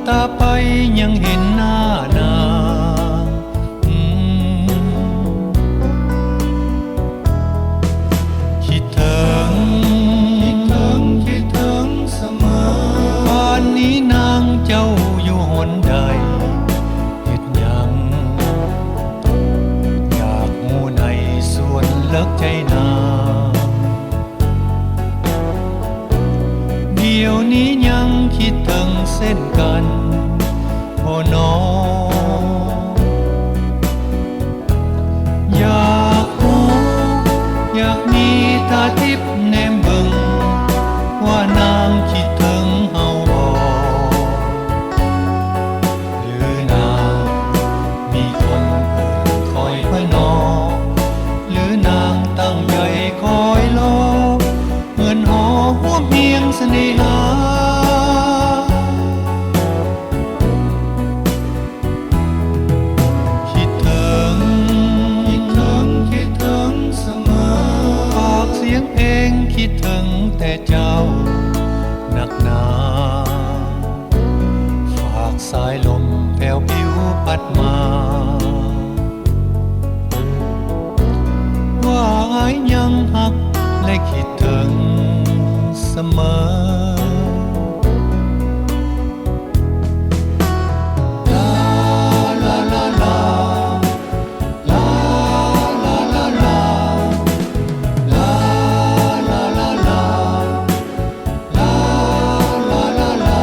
ตาไปยังเห็นหน้านางคิดถึงคิดถึงเสมอป่านนี้นางเจ้าอยู่หนใดเฮ็ดหยังอยากหูในส่วนเลิกใจนางเดี๋ยวนี้ยังคิดถึงเส้นกันโอ้น้องอยากรู้อยากมีตาทิพย์แนมเบิ่งว่านางคิดถึงเฮาบ่หรือนางมีคนอื่นคอยพะนอหรือนางตั้งใจคอยรอเหมือนหอหัวเพียงเสน่หาคิดถึงเสมอฝากเสียงเพลงคิดถึงแต่เจ้าหนักหนาฝากสายลมแผ่วผิวพัดมาว่าอายยังหักและคิดถึงเสมอลาลาลาลาลาลาลาลาลาลาลาลาลาลาลาลา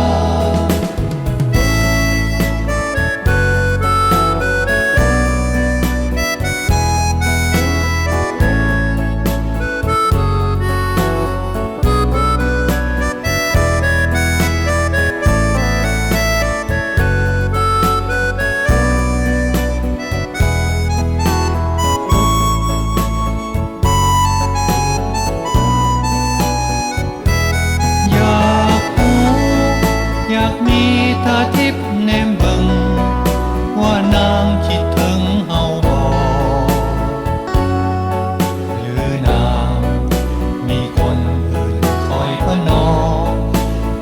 อยากมีตาทิพย์แนมเบิ่งว่านางคิดถึงเฮาบ่หรือนางมีคนอื่นคอยพะนอ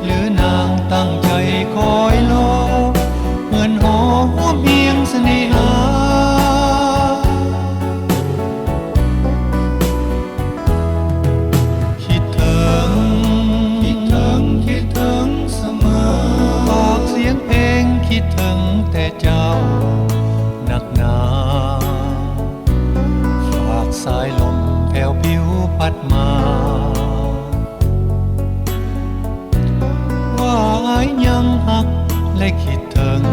หรือนางตั้งใจคอยรอเหมือนหอหัวเพียงเสน่หาคิดถึงเสมอฝากเสียงเพลงคิดถึงแต่เจ้าหนักหนาฝากสายลมแผ่วผิวพัดมาว่าอายยังหักและคิดถึง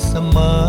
เสมอ